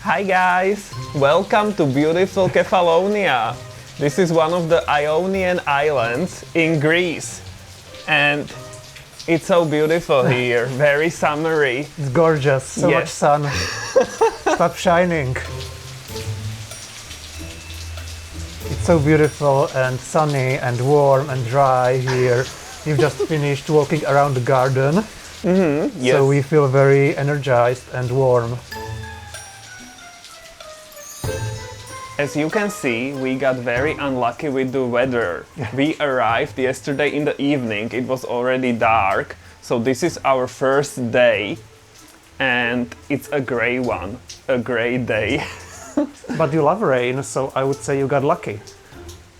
Hi guys! Welcome to beautiful Kefalonia. This is one of the Ionian Islands in Greece. And it's so beautiful here, very summery. It's gorgeous, so much sun. Stop shining. It's so beautiful and sunny and warm and dry here. We've just finished walking around the garden. Yes. So we feel very energized and warm. As you can see, we got very unlucky with the weather. We arrived yesterday in the evening, it was already dark, so this is our first day and it's a grey one, a grey day. But you love rain, so I would say you got lucky.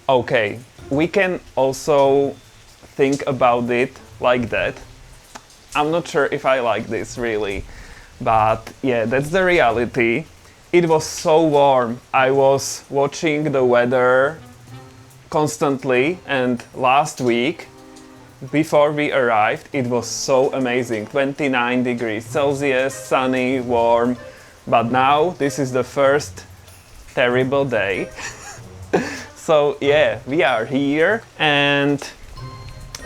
Okay, we can also think about it like that. I'm not sure if I like this really, but yeah, that's the reality. It was so warm. I was watching the weather constantly, and last week, before we arrived, it was so amazing. 29 degrees Celsius, sunny, warm. But now this is the first terrible day. So yeah, we are here and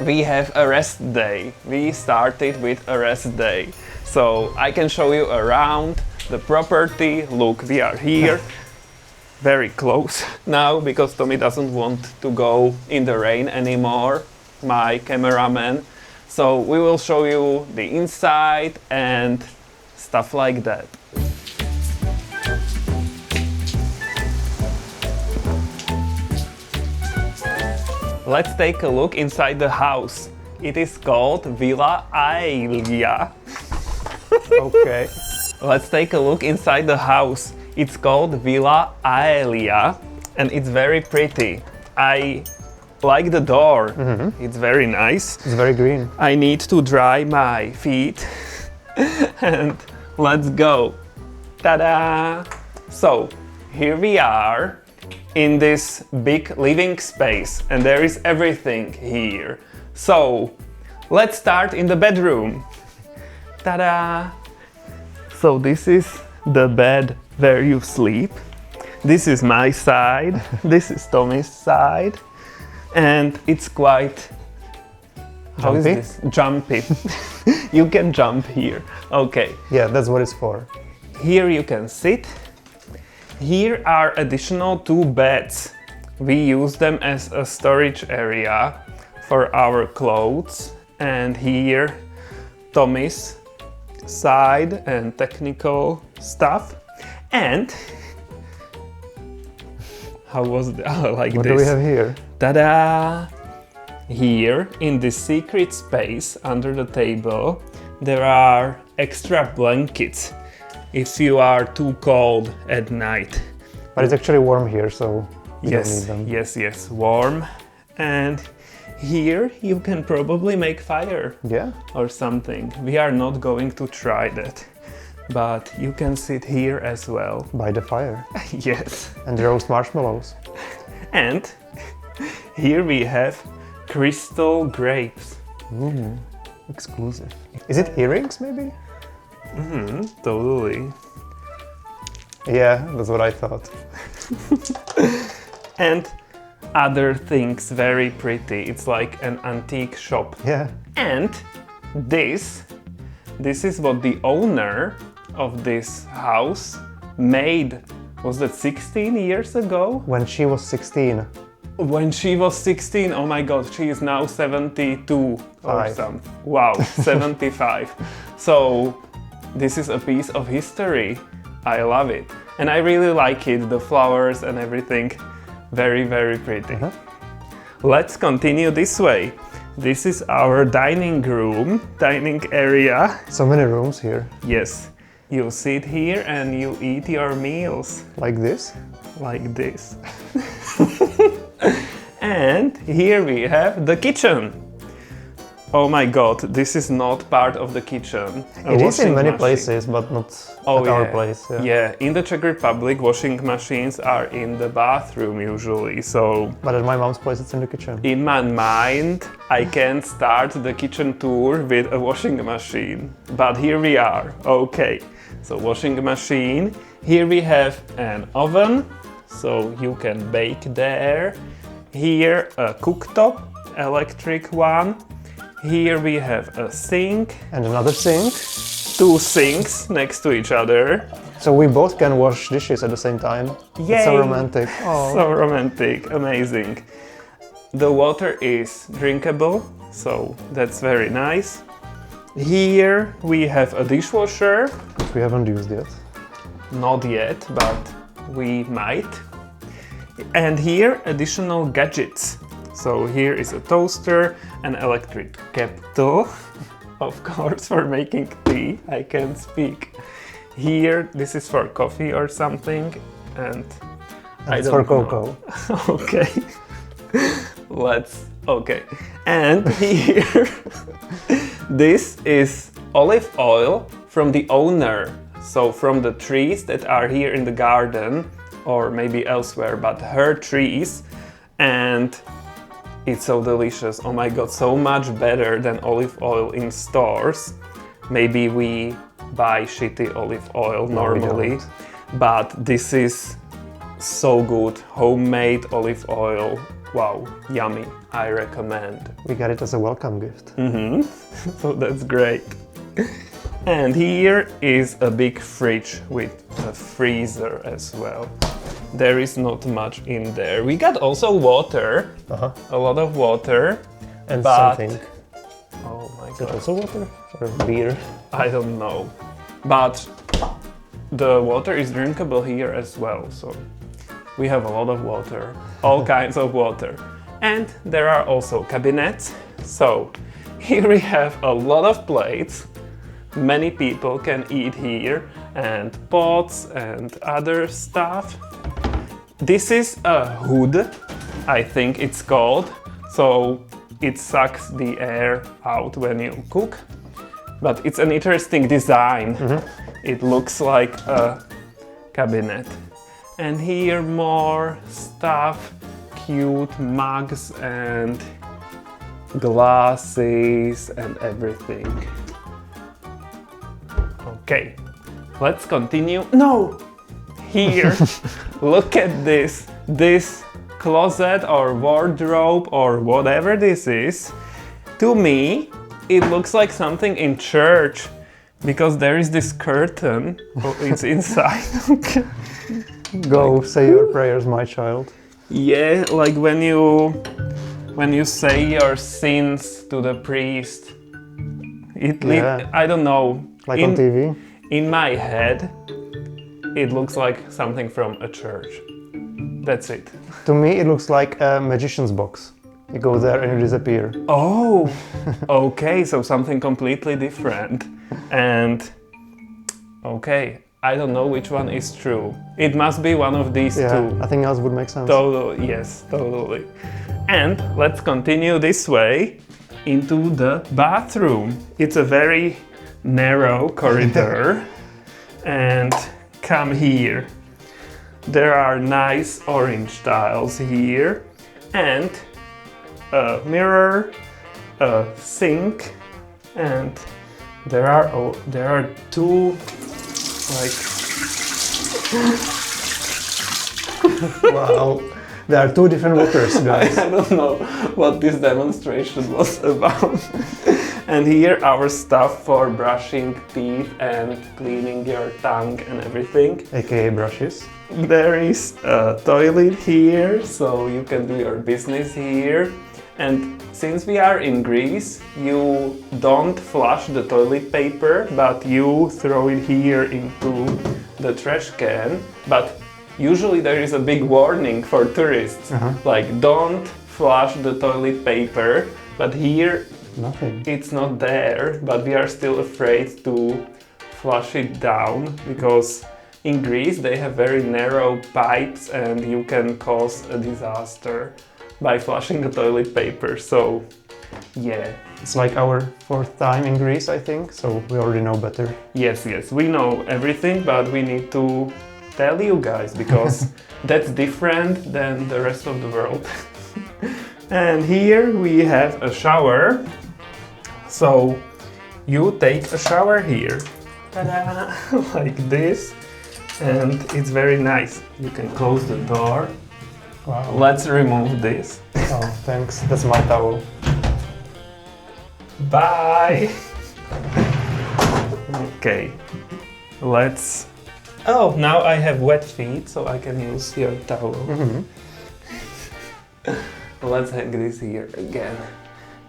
we have a rest day. We started with a rest day. So I can show you around the property. Look, we are here, very close now because Tommy doesn't want to go in the rain anymore, my cameraman. So we will show you the inside and stuff like that. Let's take a look inside the house. It is called Villa Aelia. Okay. Let's take a look inside the house. It's called Villa Aelia and it's very pretty. I like the door. It's very nice. It's very green. I need to dry my feet and let's go. Ta-da! So here we are in this big living space and there is everything here. So let's start in the bedroom. Ta-da! So this is the bed where you sleep. This is my side. This is Tommy's side. And it's quite... How is this? Jumpy. You can jump here. Okay. Yeah, that's what it's for. Here you can sit. Here are additional 2 beds. We use them as a storage area for our clothes. And here Tommy's side and technical stuff. And how was it? Oh, like what this. do we have here? Ta-da! Here in this secret space under the table there are extra blankets if you are too cold at night. But it's actually warm here, so you don't need them. Yes, warm. And here you can probably make fire. Yeah. Or something. We are not going to try that, but you can sit here as well. By the fire. Yes. And roast marshmallows. And here we have crystal grapes. Exclusive. Is it earrings maybe? Totally. Yeah, that's what I thought. And other things very pretty. It's like an antique shop. Yeah. And this is what the owner of this house made. Was that 16 years ago? When she was 16. When she was 16, oh my god, she is now 72 or something. Wow, 75. So this is a piece of history. I love it. And I really like it, the flowers and everything. Very, very pretty. Let's continue this way. This is our dining room, dining area. So many rooms here. Yes, you sit here and you eat your meals. Like this? Like this. And here we have the kitchen. Oh my god, this is not part of the kitchen. It is in many places, but not at our place. Yeah, in the Czech Republic, washing machines are in the bathroom usually, so... But at my mom's place, it's in the kitchen. In my mind, I can start the kitchen tour with a washing machine. But here we are, okay. so washing machine. Here we have an oven, so you can bake there. Here a cooktop, electric one. Here we have a sink. And another sink. Two sinks next to each other. So we both can wash dishes at the same time. Yay! It's so romantic. Oh. So romantic, amazing. The water is drinkable, so that's very nice. Here we have a dishwasher. We haven't used yet. Not yet, but we might. And here additional gadgets. So here is a toaster, an electric kettle, of course for making tea, I can speak. Here, this is for coffee or something, and I don't for know. cocoa. Okay. Okay. And here, this is olive oil from the owner. So from the trees that are here in the garden, or maybe elsewhere, but her trees. And it's so delicious. Oh my god, so much better than olive oil in stores. Maybe we buy shitty olive oil normally, but this is so good. Homemade olive oil. Wow, yummy. I recommend. We got it as a welcome gift. So that's great. And here is a big fridge with a freezer as well. There is not much in there. We got also water, a lot of water. And but something. Oh my Is it god. also water? Or beer? I don't know. But the water is drinkable here as well, so we have a lot of water, all kinds of water. And there are also cabinets. So here we have a lot of plates. Many people can eat here, and pots and other stuff. This is a hood, I think it's called. So it sucks the air out when you cook. But it's an interesting design. It looks like a cabinet. And here more stuff, cute mugs and glasses and everything. Okay, let's continue. No! Here, look at this. This closet or wardrobe or whatever this is. To me, it looks like something in church because there is this curtain. Oh, it's inside. Okay. Go say your prayers, my child. Yeah, like when you say your sins to the priest. I don't know. Like on TV? In my head, it looks like something from a church. That's it. To me, it looks like a magician's box. You go there and you disappear. Oh, okay, so something completely different. And okay, I don't know which one is true. It must be one of these two. Nothing else would make sense. Totally, yes, totally. And let's continue this way into the bathroom. It's a very narrow corridor. And come here. There are nice orange tiles here and a mirror, a sink, and there are two like Wow. There are two different waters, guys. I don't know what this demonstration was about. And here our stuff for brushing teeth and cleaning your tongue and everything. AKA brushes. There is a toilet here, so you can do your business here. And since we are in Greece, you don't flush the toilet paper, but you throw it here into the trash can. But usually there is a big warning for tourists, like don't flush the toilet paper. But here Nothing. it's not there, but we are still afraid to flush it down because in Greece they have very narrow pipes and you can cause a disaster by flushing the toilet paper. So yeah. It's like our fourth time in Greece, I think, so we already know better. Yes, we know everything, but we need to tell you guys because that's different than the rest of the world. And here we have a shower. So you take a shower here. Ta-da! Like this. And it's very nice. You can close the door. Wow. Let's remove this. Oh, thanks. That's my towel. Bye! Okay. Let's... Oh, now I have wet feet, so I can use your towel. Let's hang this here again.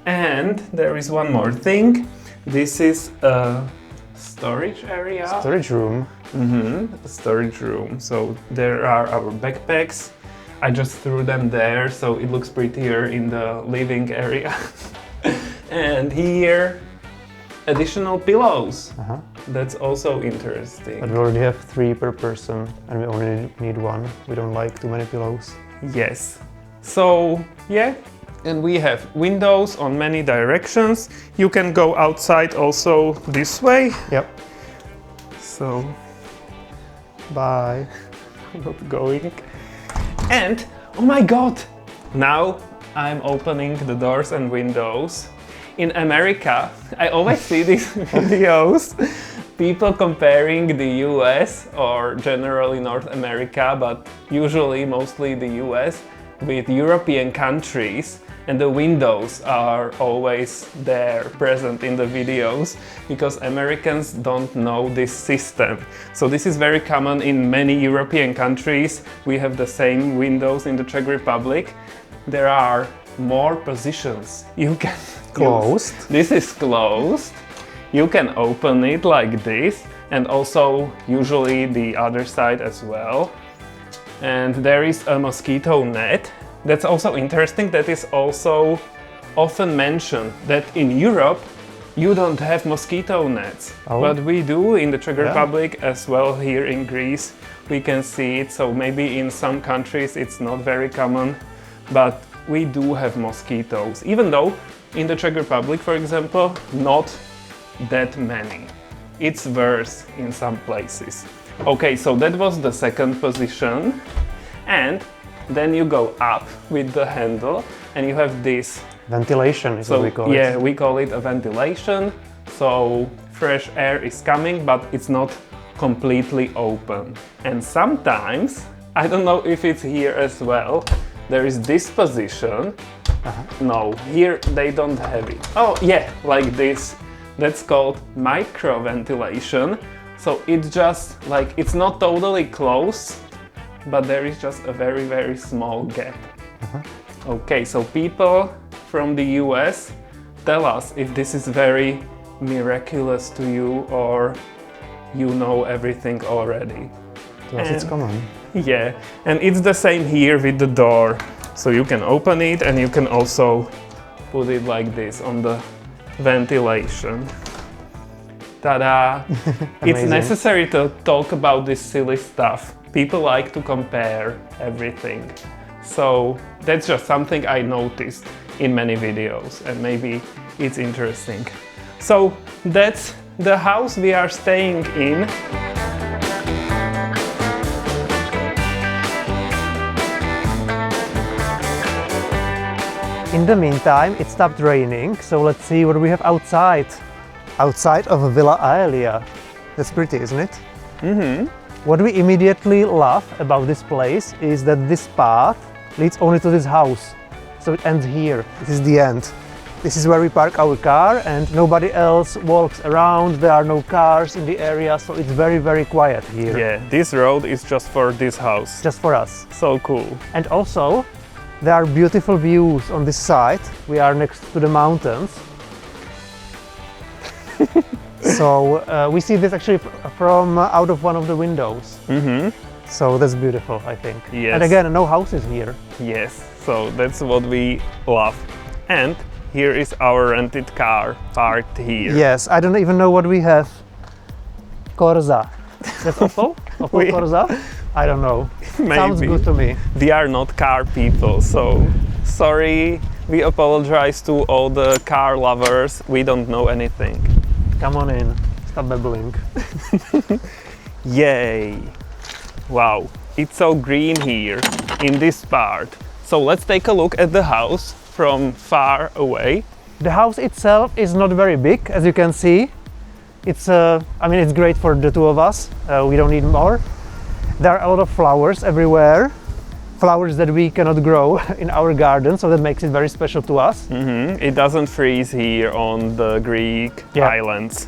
And there is one more thing. This is a storage area. Storage room. A storage room. So there are our backpacks. I just threw them there, so it looks prettier in the living area. And here, additional pillows. That's also interesting. But we already have 3 per person, and we only need 1. We don't like too many pillows. Yes. So, yeah. And we have windows on many directions. You can go outside also this way. Yep. So, Bye. I'm not going. And, oh my god! Now I'm opening the doors and windows. In America, I always see these videos, people comparing the US or generally North America, but usually mostly the US, with European countries, and the windows are always there, present in the videos, because Americans don't know this system. So this is very common in many European countries. We have the same windows in the Czech Republic. There are more positions you can Closed. use. This is closed. You can open it like this, and also usually the other side as well. And there is a mosquito net. That's also interesting. That is also often mentioned that in Europe you don't have mosquito nets, but we do in the Czech Republic as well. Here in Greece we can see it, so maybe in some countries it's not very common, but we do have mosquitoes, even though in the Czech Republic, for example, not that many. It's worse in some places. Okay, so that was the second position, and then you go up with the handle and you have this Ventilation is what we call it. Yeah, we call it a ventilation. So fresh air is coming, but it's not completely open. And sometimes, I don't know if it's here as well, there is this position. No, here they don't have it. Oh yeah, like this. That's called micro ventilation. So it's just like, it's not totally closed, but there is just a very, very small gap. Okay, so people from the US tell us if this is very miraculous to you or you know everything already. Yes, it's common. Yeah, and it's the same here with the door. So you can open it and you can also put it like this on the ventilation. Ta-da! It's necessary to talk about this silly stuff. People like to compare everything. So that's just something I noticed in many videos, and maybe it's interesting. So that's the house we are staying in. In the meantime, it stopped raining, so let's see what we have outside. Outside of Villa Aelia. That's pretty, isn't it? What we immediately love about this place is that this path leads only to this house. So it ends here. This is the end. This is where we park our car and nobody else walks around. There are no cars in the area, so it's very, very quiet here. Yeah, this road is just for this house. Just for us. So cool. And also, there are beautiful views on this side. We are next to the mountains. So we see this actually from out of one of the windows. So that's beautiful, I think. Yes. And again, no houses here. Yes, so that's what we love. And here is our rented car parked here. Yes, I don't even know what we have. Corsa. That's Opel? Opel Corsa? I don't know. Maybe. Sounds good to me. We are not car people, so sorry. We apologize to all the car lovers. We don't know anything. Come on in. Stop babbling. Yay! Wow, it's so green here in this part. So let's take a look at the house from far away. The house itself is not very big, as you can see. It's I mean, it's great for the two of us. We don't need more. There are a lot of flowers everywhere. Flowers that we cannot grow in our garden, so that makes it very special to us. It doesn't freeze here on the Greek islands.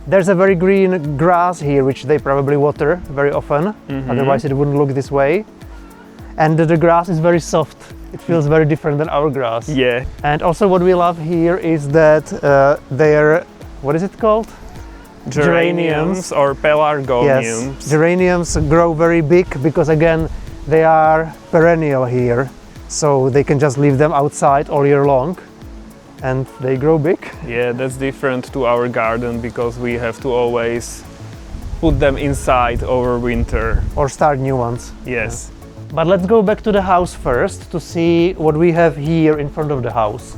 There's a very green grass here, which they probably water very often. Otherwise it wouldn't look this way. And the grass is very soft. It feels very different than our grass. Yeah. And also what we love here is that they're, what is it called? Geraniums or pelargoniums. Yes, geraniums grow very big because again they are perennial here, so they can just leave them outside all year long and they grow big. Yeah, that's different to our garden because we have to always put them inside over winter. Or start new ones. Yes. Yeah. But let's go back to the house first to see what we have here in front of the house,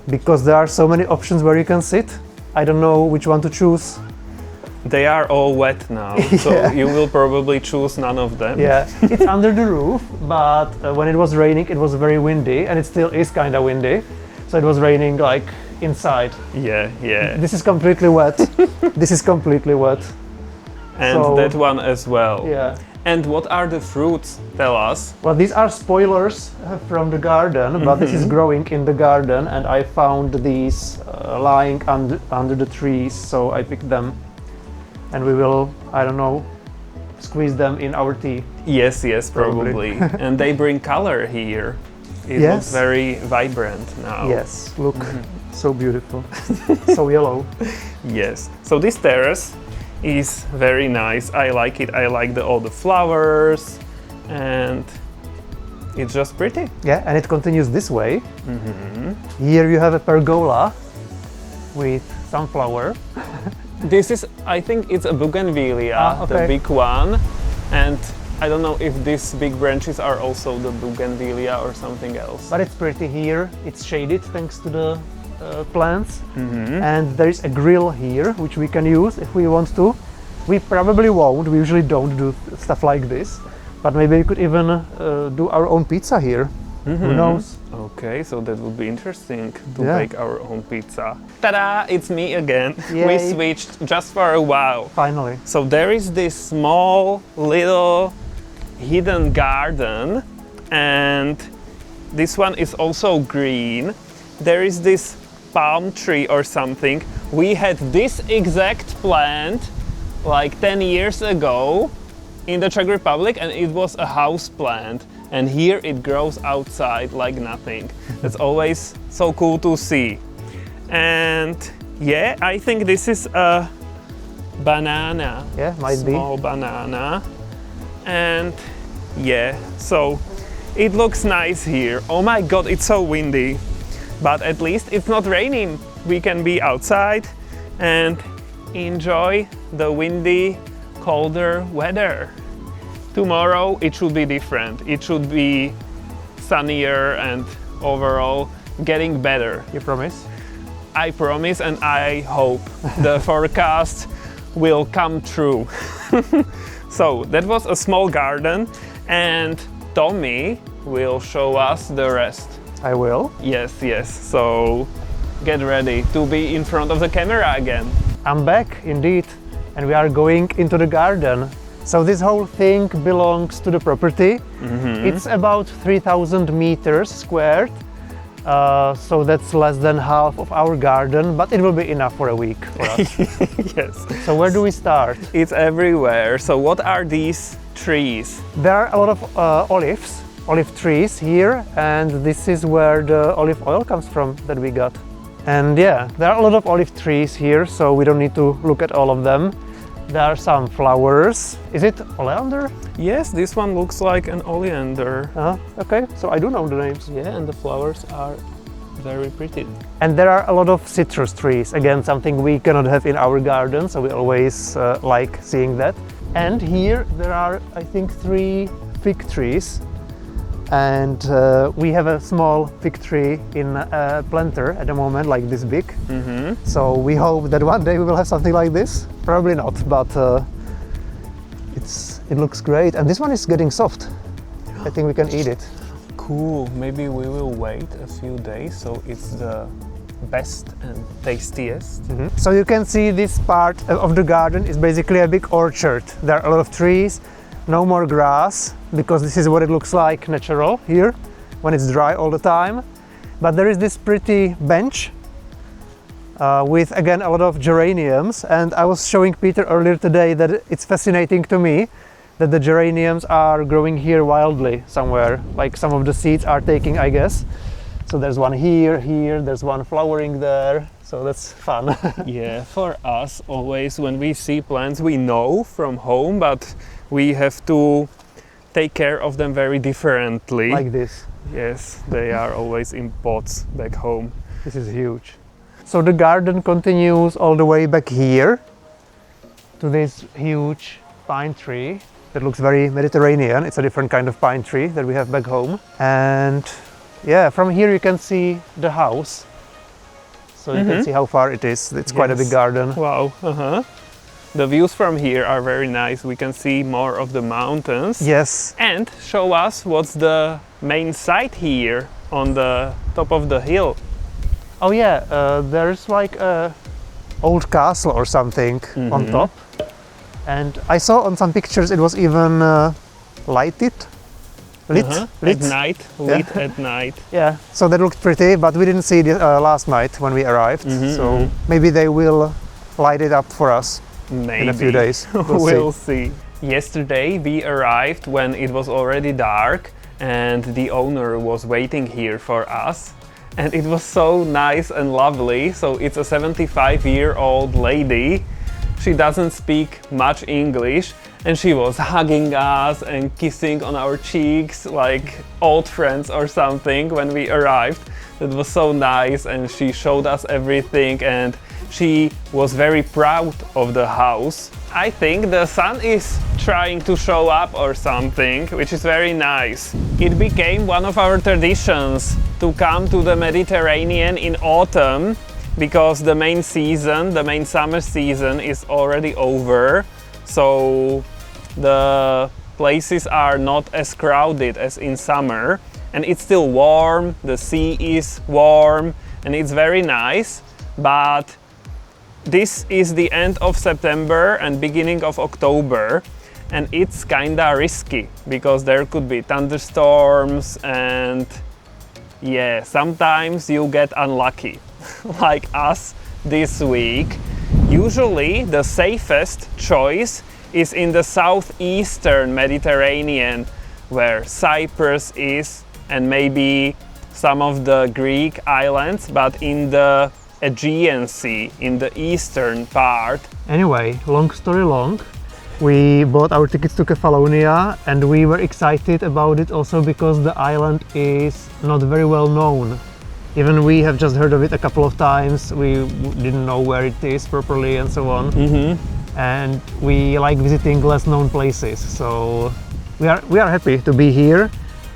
because there are so many options where you can sit. I don't know which one to choose. They are all wet now, so you will probably choose none of them. Yeah, it's under the roof, but when it was raining, it was very windy, and it still is kind of windy. So it was raining like inside. Yeah, yeah. This is completely wet. This is completely wet. And so, that one as well. Yeah. And what are the fruits? Tell us. Well, these are spoilers from the garden, but this is growing in the garden, and I found these lying under the trees, so I picked them. And we will, I don't know, squeeze them in our tea. Yes, yes, probably. And they bring color here. It looks very vibrant now. Yes, look, so beautiful, so yellow. Yes. So this terrace is very nice. I like it. I like all the flowers, and it's just pretty. Yeah, and it continues this way. Here you have a pergola with sunflower. This is, I think it's a bougainvillea, the big one, and I don't know if these big branches are also the bougainvillea or something else. But it's pretty here. It's shaded thanks to the plants, and there is a grill here which we can use if we want to. We probably won't. We usually don't do stuff like this, but maybe we could even do our own pizza here. Who knows? Okay, so that would be interesting to Yeah. make our own pizza. Ta-da! It's me again. Yay. We switched just for a while. Finally. So there is this small little hidden garden, and this one is also green. There is this palm tree or something. We had this exact plant like 10 years ago in the Czech Republic, and it was a house plant. And here it grows outside like nothing. It's always so cool to see. And yeah, I think this is a banana. Yeah, might be. Small banana. And yeah, so it looks nice here. Oh my god, it's so windy. But at least it's not raining. We can be outside and enjoy the windy, colder weather. Tomorrow it should be different. It should be sunnier and overall getting better. You promise? I promise, and I hope the forecast will come true. So that was a small garden, and Tommy will show us the rest. I will. Yes, yes. So get ready to be in front of the camera again. I'm back, indeed, and we are going into the garden. So this whole thing belongs to the property. It's about 3,000 meters squared, so that's less than half of our garden, but it will be enough for a week for us. Yes. So where do we start? It's everywhere. So what are these trees? There are a lot of olive trees here, and this is where the olive oil comes from that we got. And yeah, there are a lot of olive trees here, so we don't need to look at all of them. There are some flowers. Is it oleander? Yes, this one looks like an oleander. Okay, so I do know the names. Yeah, and the flowers are very pretty. And there are a lot of citrus trees. Again, something we cannot have in our garden, so we always like seeing that. And here there are, I think, 3 fig trees. And we have a small fig tree in a planter at the moment, like this big. So we hope that one day we will have something like this. Probably not, but it looks great. And this one is getting soft. I think we can eat it. Cool. Maybe we will wait a few days so it's the best and tastiest. So you can see this part of the garden is basically a big orchard. There are a lot of trees, no more grass, because this is what it looks like natural here when it's dry all the time. But there is this pretty bench with again a lot of geraniums, and I was showing Peter earlier today that it's fascinating to me that the geraniums are growing here wildly somewhere, like some of the seeds are taking, I guess. So there's one here, there's one flowering there, so that's fun. Yeah, for us always when we see plants we know from home, but we have to take care of them very differently. Like this. Yes, they are always in pots back home. This is huge. So the garden continues all the way back here to this huge pine tree that looks very Mediterranean. It's a different kind of pine tree that we have back home. And yeah, from here you can see the house. So you can see how far it is. It's quite a big garden. Wow. The views from here are very nice. We can see more of the mountains. Yes. And show us what's the main site here on the top of the hill. Oh yeah, there's like a old castle or something on top. And I saw on some pictures it was even lit. At night, lit at night. Yeah, so that looked pretty, but we didn't see it last night when we arrived. So maybe they will light it up for us in a few days. We'll see. Yesterday we arrived when it was already dark and the owner was waiting here for us. And it was so nice and lovely. So it's a 75-year-old lady. She doesn't speak much English and she was hugging us and kissing on our cheeks like old friends or something when we arrived. It was so nice, and she showed us everything and she was very proud of the house. I think the sun is trying to show up or something, which is very nice. It became one of our traditions to come to the Mediterranean in autumn, because the main season, the main summer season is already over. So the places are not as crowded as in summer, and it's still warm, the sea is warm, and it's very nice. But this is the end of September and beginning of October, and it's kinda risky because there could be thunderstorms, and yeah, sometimes you get unlucky like us this week. Usually the safest choice is in the southeastern Mediterranean, where Cyprus is and maybe some of the Greek islands, but in the Aegean Sea, in the eastern part. Anyway, long story long, we bought our tickets to Kefalonia and we were excited about it also because the island is not very well known. Even we have just heard of it a couple of times, we didn't know where it is properly and so on. And we like visiting less known places, so we are happy to be here.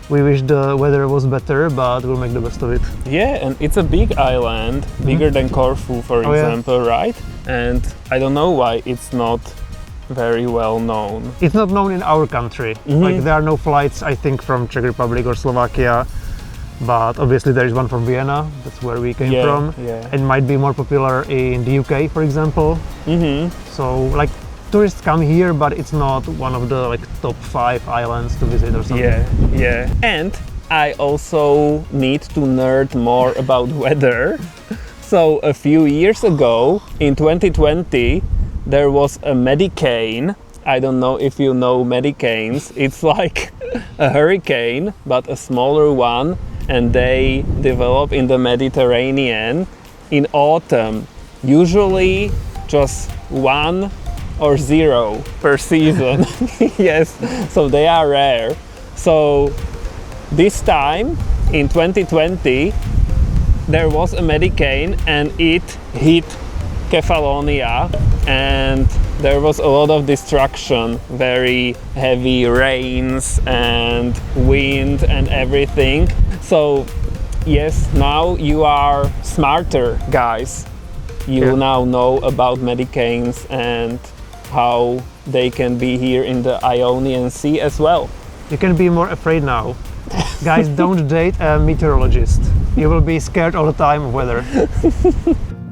We wish the weather was better, but we'll make the best of it. Yeah, and it's a big island, bigger than Corfu, for example, right? And I don't know why it's not very well known. It's not known in our country. Like there are no flights, I think, from Czech Republic or Slovakia, but obviously there is one from Vienna. That's where we came from. It might be more popular in the UK, for example. So like tourists come here, but it's not one of the like top 5 islands to visit or something. Yeah. And I also need to nerd more about weather. So a few years ago, in 2020, there was a Medicane. I don't know if you know Medicanes. It's like a hurricane, but a smaller one, and they develop in the Mediterranean in autumn. Usually just 1 or 0 per season. Yes, so they are rare. So this time in 2020 there was a Medicane and it hit Kefalonia, and there was a lot of destruction, very heavy rains and wind and everything. So yes, now you are smarter, guys. You now know about Medicanes and how they can be here in the Ionian Sea as well. You can be more afraid now. Guys, don't date a meteorologist. You will be scared all the time of weather.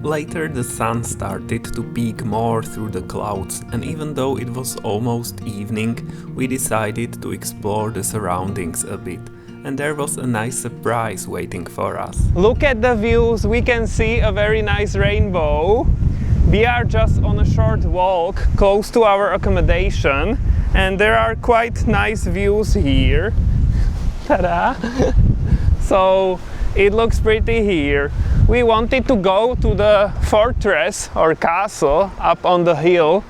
Later the sun started to peek more through the clouds, and even though it was almost evening, we decided to explore the surroundings a bit. And there was a nice surprise waiting for us. Look at the views, we can see a very nice rainbow. We are just on a short walk close to our accommodation, and there are quite nice views here. Ta-da! So it looks pretty here. We wanted to go to the fortress or castle up on the hill,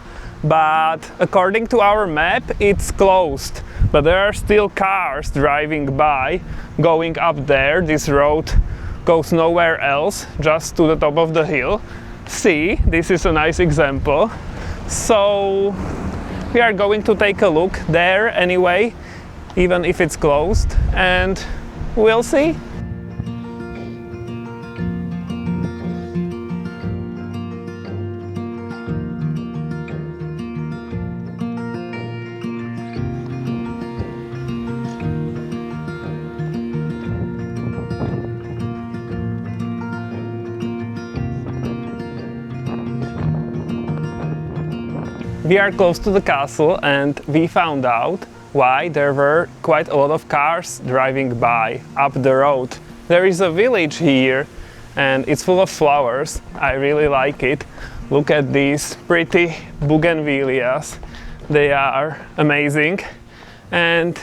but according to our map it's closed. But there are still cars driving by, going up there. This road goes nowhere else, just to the top of the hill. See, this is a nice example. So we are going to take a look there anyway, even if it's closed, and we'll see. We are close to the castle, and we found out why there were quite a lot of cars driving by up the road. There is a village here and it's full of flowers. I really like it. Look at these pretty bougainvilleas. They are amazing. And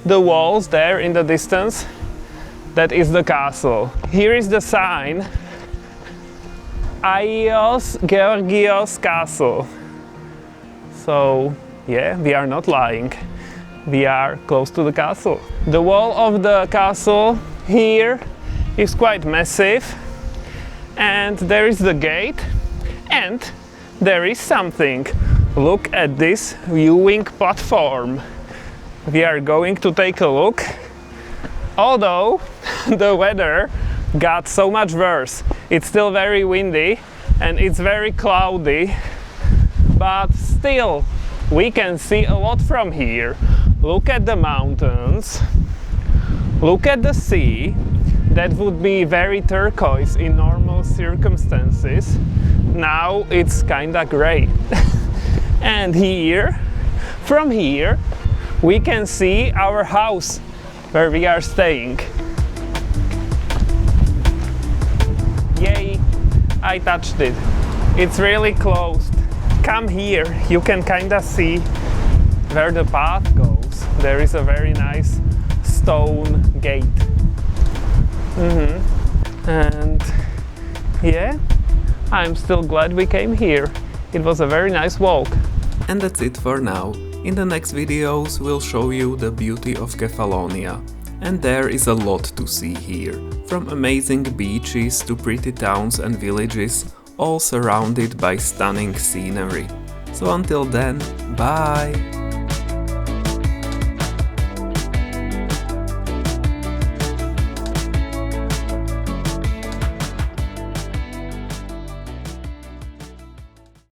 the walls there in the distance, that is the castle. Here is the sign, Aios Georgios Castle. So yeah, we are not lying. We are close to the castle. The wall of the castle here is quite massive, and there is the gate, and there is something. Look at this viewing platform. We are going to take a look. Although the weather got so much worse. It's still very windy and it's very cloudy, but still we can see a lot from here. Look at the mountains, look at the sea. That would be very turquoise in normal circumstances. Now it's kinda gray. And here, from here, we can see our house where we are staying. Yay, I touched it. It's really closed. Come here, you can kinda see where the path goes. There is a very nice stone gate. And yeah, I'm still glad we came here. It was a very nice walk. And that's it for now. In the next videos we'll show you the beauty of Kefalonia. And there is a lot to see here. From amazing beaches to pretty towns and villages, all surrounded by stunning scenery. So until then, bye!